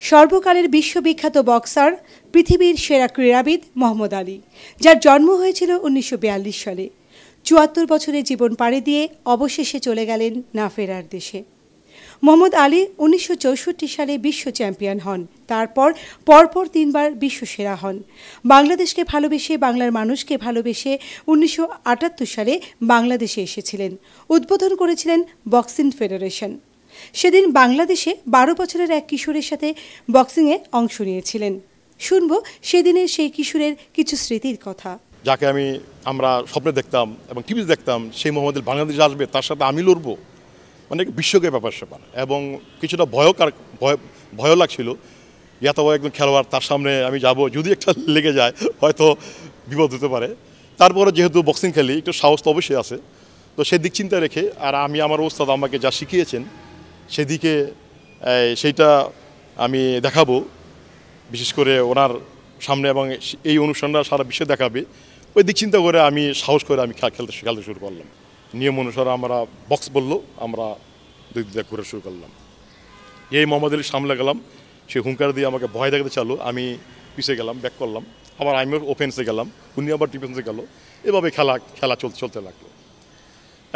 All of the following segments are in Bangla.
সর্বকালের বিশ্ববিখ্যাত বক্সার, পৃথিবীর সেরা ক্রীড়াবিদ মোহাম্মদ আলী, যার জন্ম হয়েছিল ১৯৪২ সালে। ৭৪ বছরের জীবন পাড়ি দিয়ে অবশেষে চলে গেলেন না ফেরার দেশে। মোহাম্মদ আলী ১৯৬৪ সালে বিশ্ব চ্যাম্পিয়ন হন। তারপর পরপর ৩বার বিশ্ব সেরা হন। বাংলাদেশকে ভালোবেসে, বাংলার মানুষকে ভালোবেসে ১৯৭৮ সালে বাংলাদেশে এসেছিলেন। উদ্বোধন করেছিলেন বক্সিং ফেডারেশন। সেদিন বাংলাদেশে ১২ বছরের এক কিশোরের সাথে বক্সিংয়ে অংশ নিয়েছিলেন। শুনব সেদিনের সেই কিশোরের কিছু স্মৃতির কথা। যাকে আমরা স্বপ্নে দেখতাম এবং টিভিতে দেখতাম, সেই মোহাম্মদ আলী বাংলাদেশে আসবে, তার সাথে আমি লড়বো, মানে বিশ্বকে ব্যাপার স্যাপার, এবং কিছুটা ভয়ও লাগছিল। এত বড় একজন খেলোয়াড়, তার সামনে আমি যাব, যদি একটা লেগে যায় হয়তো বিপদ হতে পারে। তারপরে যেহেতু বক্সিং খেলি, একটু সাহস তো অবশ্যই আছে। তো সেদিক চিন্তা রেখে, আর আমি আমার ওস্তাদ আমাকে যা শিখিয়েছেন সেদিকে সেইটা আমি দেখাবো, বিশেষ করে ওনার সামনে, এবং এই অনুষ্ঠানটা সারা বিশ্বে দেখাবে। ওই দিক চিন্তা করে আমি সাহস করে আমি খেলতে শুরু করলাম। নিয়ম অনুসারে আমরা বক্স বললো, আমরা দুই ঘুরে শুরু করলাম। এই মোহাম্মদ আলীর সামনে গেলাম, সে হুঙ্কার দিয়ে আমাকে ভয় দেখাতে চালো, আমি পিছিয়ে গেলাম, ব্যাক করলাম, আবার আমিও ওফেন্সে গেলাম, উনি আবার ডিফেন্সে গেল। এভাবে খেলা চলতে লাগলো।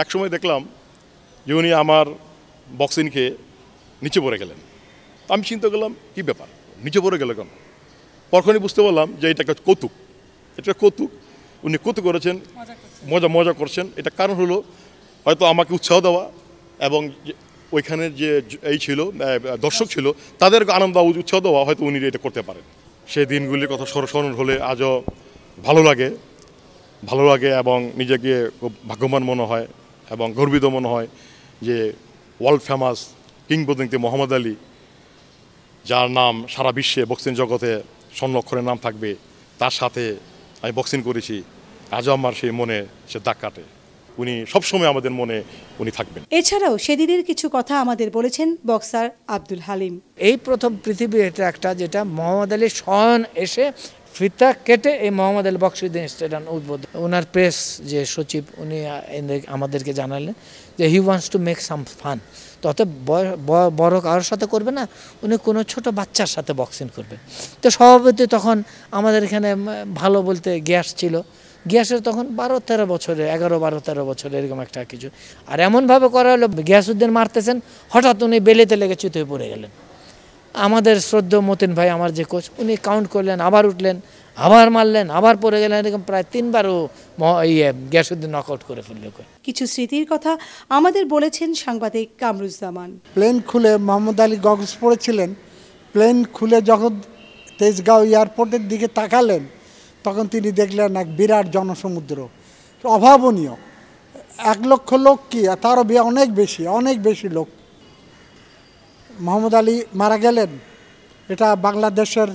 একসময় দেখলাম যে উনি আমার বক্সিংকে নিচে পড়ে গেলেন। আমি চিন্তা করলাম, কী ব্যাপার, নিচে পড়ে গেল কেন? তখনই বুঝতে পারলাম যে এটা একটা কৌতুক। এটা কৌতুক, উনি কৌতুক করেছেন, মজা করছেন। এটা কারণ হলো হয়তো আমাকে উৎসাহ দেওয়া, এবং ওইখানের যে ছিল দর্শক ছিল, তাদেরকে আনন্দ উৎসাহ দেওয়া, হয়তো উনি এটা করতে পারেন। সেই দিনগুলির কথা স্মরণ হলে আজও ভালো লাগে এবং নিজেকে খুব ভাগ্যবান মনে হয় এবং গর্বিত মনে হয় যে ওয়ার্ল্ড ফেমাস কিংবদন্তি মোহাম্মদ আলী, যার নাম সারা বিশ্বে বক্সিং জগতে স্বর্ণাক্ষরের নাম থাকবে, তার সাথে আমি বক্সিং করেছি। আজও আমার সেই মনে সে দাগ কাটে। উনি সবসময় আমাদের মনে উনি থাকবেন। এছাড়াও সেদিনের কিছু কথা আমাদের বলেছেন বক্সার আব্দুল হালিম। এই প্রথম পৃথিবীর এটা একটা, যেটা মোহাম্মদ আলী স্বয়ং এসে ফিতা কেটে এই মোহাম্মদ আলী বক্সিং স্টেডিয়াম উদ্বোধন। ওনার প্রেস যে সচিব, উনি আমাদেরকে জানালেন যে he wants to make some fun. তত বড় কারোর সাথে করবে না, উনি কোনো ছোট বাচ্চার সাথে বক্সিং করবে। তো স্বভাবতই তখন আমাদের এখানে ভালো বলতে গ্যাস ছিল, গ্যাসের তখন 11-13 বছরে, 11-12-13 বছরে এরকম একটা কিছু। আর এমনভাবে করা হলো, গিয়াসউদ্দিন মারতেছেন, হঠাৎ উনি বেলেতে লেগে চুতে পড়ে গেলেন। আমাদের শ্রদ্ধেয় মতিন ভাই, আমার যে কোচ, উনি কাউন্ট করলেন, আবার উঠলেন, আবার মারলেন, আবার পড়ে গেলেন। এরকম প্রায় 3বারও গিয়াসউদ্দিন নকআউট করে ফেলল। কিছু স্মৃতির কথা আমাদের বলেছেন সাংবাদিক কামরুজ্জামান। প্লেন খুলে মোহাম্মদ আলী গগলস পড়েছিলেন, প্লেন খুলে যখন তেজগাঁও এয়ারপোর্টের দিকে তাকালেন, তখন তিনি দেখলেন এক বিরাট জনসমুদ্র, অভাবনীয়। 1 লক্ষ লোক কি, তারও অনেক বেশি লোক। মোহাম্মদ আলী মারা গেলেন, এটা বাংলাদেশের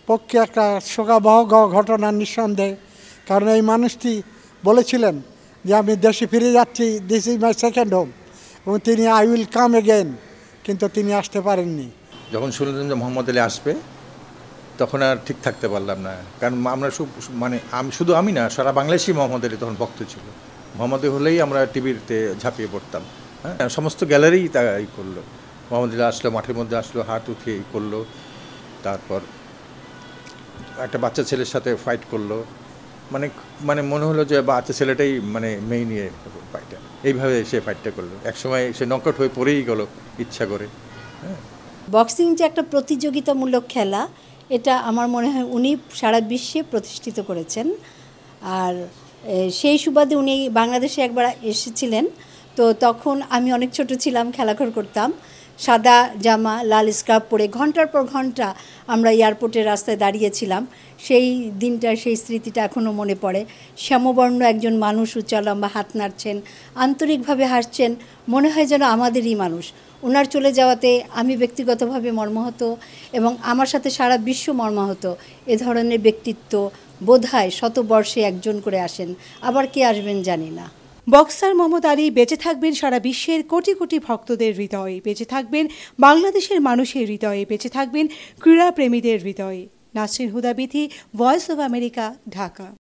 পক্ষে একটা শোকাবহ ঘটনা নিঃসন্দেহে। কারণ এই মানুষটি বলেছিলেন যে আমি দেশে ফিরে যাচ্ছি, this is my second home, এবং তিনি আই উইল কাম এগেন, কিন্তু তিনি আসতে পারেননি। যখন শুনলাম যে মোহাম্মদ আলী আসবে, তখন আর ঠিক থাকতে পারলাম না। কারণ আমরা আমি না, সারা বাংলাদেশই মোহাম্মদ আলী তখন ভক্ত ছিল। মোহাম্মদ আলী হলেই আমরা টিভিতে ঝাঁপিয়ে পড়তাম। হ্যাঁ, সমস্ত গ্যালারিই তা করলো। মোহাম্মদ আলী আসলো, মাঠের মধ্যে আসলো, হাত উঠিয়ে করলো, তারপর একটা বাচ্চা ছেলের সাথে ফাইট করলো। মানে মনে হলো যে বাচ্চা ছেলেটাই মেয়ে নিয়ে ফাইটটা, এইভাবে সে ফাইটটা করলো। একসময় সে নকআউট হয়ে পড়েই গেল ইচ্ছা করে। হ্যাঁ, বক্সিং যে একটা প্রতিযোগিতামূলক খেলা, এটা আমার মনে হয় উনি সারা বিশ্বে প্রতিষ্ঠিত করেছেন। আর সেই সুবাদে উনি বাংলাদেশে একবার এসেছিলেন। তো তখন আমি অনেক ছোট ছিলাম, খেলাঘর করতাম। সাদা জামা, লাল স্কার্ফ পরে ঘন্টার পর ঘন্টা আমরা এয়ারপোর্টের রাস্তায় দাঁড়িয়েছিলাম। সেই দিনটা, সেই স্মৃতিটা এখনও মনে পড়ে। শ্যামবর্ণ একজন মানুষ উচ্চালম্বা হাত নাড়ছেন, আন্তরিকভাবে হাসছেন, মনে হয় যেন আমাদেরই মানুষ। ওনার চলে যাওয়াতে আমি ব্যক্তিগতভাবে মর্মাহত, এবং আমার সাথে সারা বিশ্ব মর্মাহত। এ ধরনের ব্যক্তিত্ব বোধহয় শতবর্ষে একজন করে আসেন, আবার কে আসবেন জানি না। বক্সার মোহাম্মদ আলী বেঁচে থাকবেন সারা বিশ্বের কোটি কোটি ভক্তদের হৃদয়ে, বেঁচে থাকবেন বাংলাদেশের মানুষের হৃদয়ে, বেঁচে থাকবেন ক্রীড়াপ্রেমীদের হৃদয়ে। Nasrin Huda Bithi, voice of America, Dhaka.